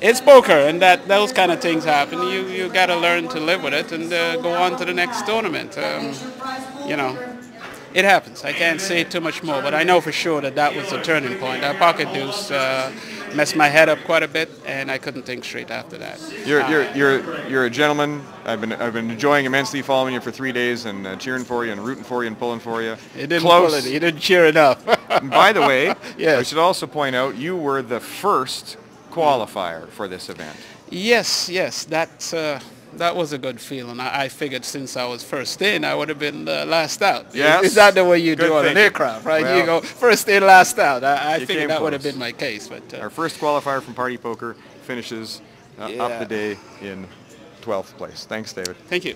It's poker, and those kind of things happen. You got to learn to live with it and go on to the next tournament. You know, it happens. I can't say too much more, but I know for sure that was the turning point. That pocket deuce messed my head up quite a bit, and I couldn't think straight after that. You're a gentleman. I've been enjoying immensely following you for 3 days and cheering for you and rooting for you and pulling for you. He didn't pull it. He didn't cheer enough. By the way, Yes. I should also point out you were the first qualifier for this event. Yes, that was a good feeling. I figured since I was first in, I would have been last out. Yes. Is that the way you Good do on an thinking. aircraft, right? Well, you go first in, last out. I you came figured that would have close. been my case. But Our first qualifier from Party Poker finishes up Yeah. the day in 12th place. Thanks, David. thank you.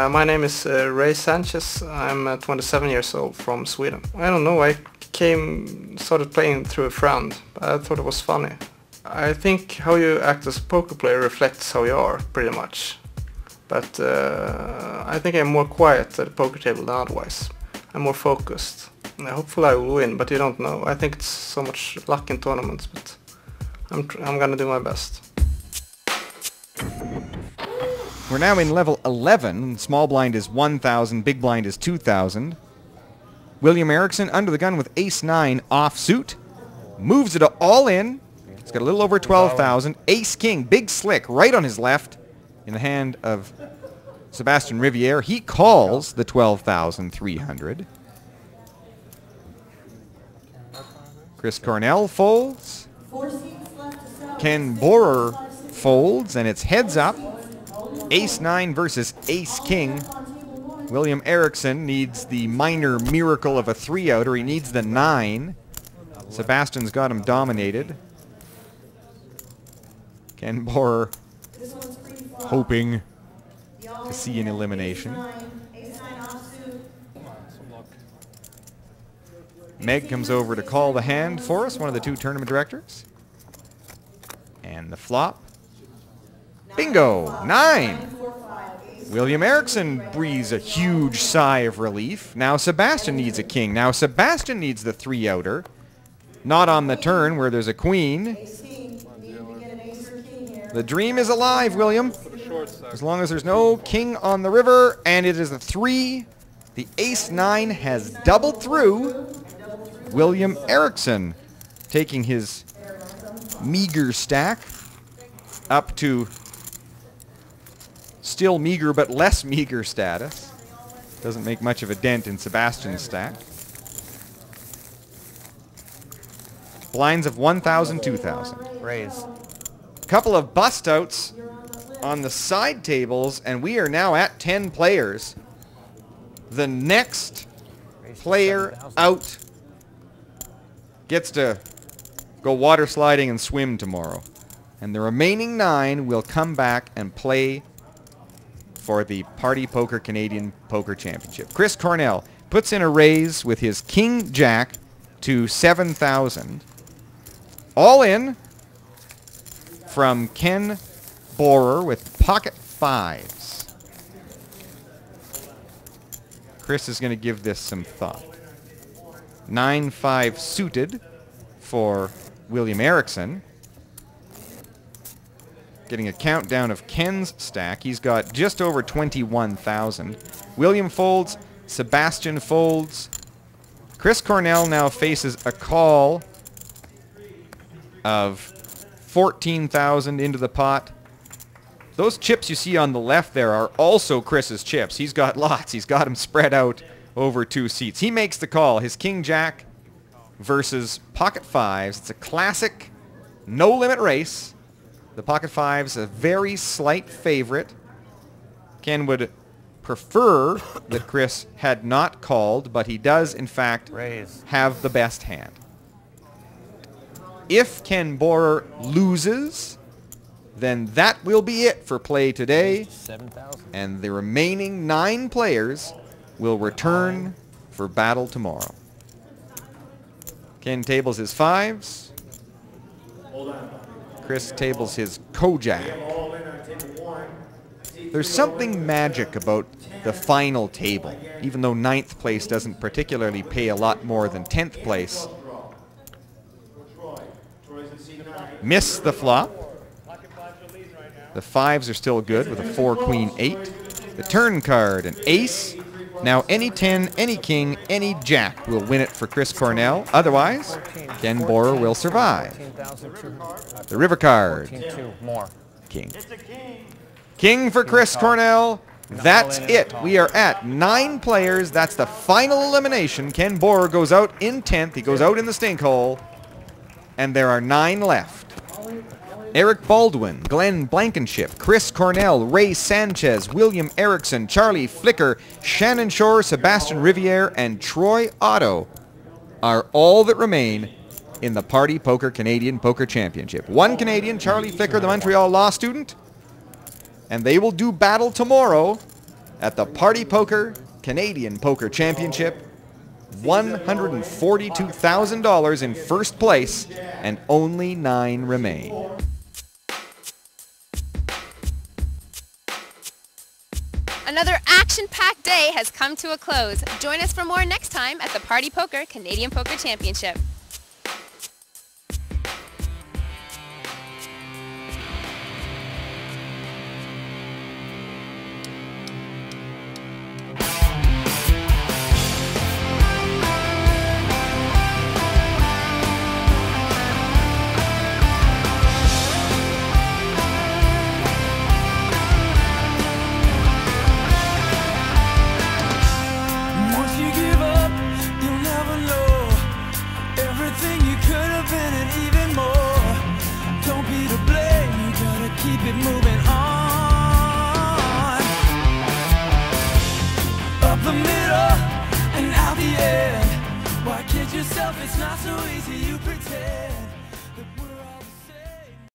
My name is Ray Sanchez. I'm 27 years old from Sweden. I don't know, I started playing through a friend. I thought it was funny. I think how you act as a poker player reflects how you are, pretty much. But I think I'm more quiet at the poker table than otherwise. I'm more focused. Hopefully I will win, but you don't know. I think it's so much luck in tournaments, but I'm gonna do my best. We're now in level 11. Small blind is 1,000. Big blind is 2,000. William Erickson under the gun with ace-9 offsuit. Moves it all in. It's got a little over 12,000. Ace-king, big slick, right on his left in the hand of Sebastian Riviere. He calls the 12,300. Chris Cornell folds. Ken Borer folds, and it's heads up. Ace-9 versus Ace-king. William Erickson needs the minor miracle of a 3-outer. He needs the 9. Sebastian's got him dominated. Ken Borer hoping to see an elimination. Meg comes over to call the hand for us, one of the two tournament directors. And the flop. Bingo! 9! William Erickson breathes a huge sigh of relief. Now Sebastian needs a king. Now Sebastian needs the 3-outer. Not on the turn where there's a queen. The dream is alive, William. As long as there's no king on the river, and it is a 3. The ace-9 has doubled through. William Erickson taking his meager stack up to still meager but less meager status. Doesn't make much of a dent in Sebastian's stack. Blinds of 1,000, 2,000. Raise. Couple of bust outs on the side tables, and we are now at 10 players. The next player out gets to go water sliding and swim tomorrow. And the remaining 9 will come back and play for the Party Poker Canadian Poker Championship. Chris Cornell puts in a raise with his King Jack to 7,000. All in from Ken Borer with pocket 5s. Chris is going to give this some thought. 9-5 suited for William Erickson. Getting a countdown of Ken's stack. He's got just over 21,000. William folds. Sebastian folds. Chris Cornell now faces a call of 14,000 into the pot. Those chips you see on the left there are also Chris's chips. He's got lots. He's got them spread out over 2 seats. He makes the call. His King Jack versus pocket 5s. It's a classic no-limit race. The pocket 5's a very slight favorite. Ken would prefer that Chris had not called, but he does, in fact, have the best hand. If Ken Borer loses, then that will be it for play today. And the remaining 9 players will return for battle tomorrow. Ken tables his 5s. Chris tables his Kojak. There's something magic about the final table, even though 9th place doesn't particularly pay a lot more than 10th place. Miss the flop. The 5s are still good with a 4, Queen, 8. The turn card, an ace. Now any 10, any king, any jack will win it for Chris Cornell. Otherwise, Ken Bohrer will survive. The river card, king. King for Chris Cornell. That's it. We are at 9 players. That's the final elimination. Ken Bohrer goes out in 10th. He goes out in the stink hole. And there are 9 left. Eric Baldwin, Glenn Blankenship, Chris Cornell, Ray Sanchez, William Erickson, Charlie Flicker, Shannon Shore, Sebastian Riviere, and Troy Otto are all that remain in the Party Poker Canadian Poker Championship. 1 Canadian, Charlie Flicker, the Montreal law student, and they will do battle tomorrow at the Party Poker Canadian Poker Championship. $142,000 in first place, and only 9 remain. Another action-packed day has come to a close. Join us for more next time at the Party Poker Canadian Poker Championship. Keep it moving on. Up the middle and out the end. Why kid yourself? It's not so easy, you pretend.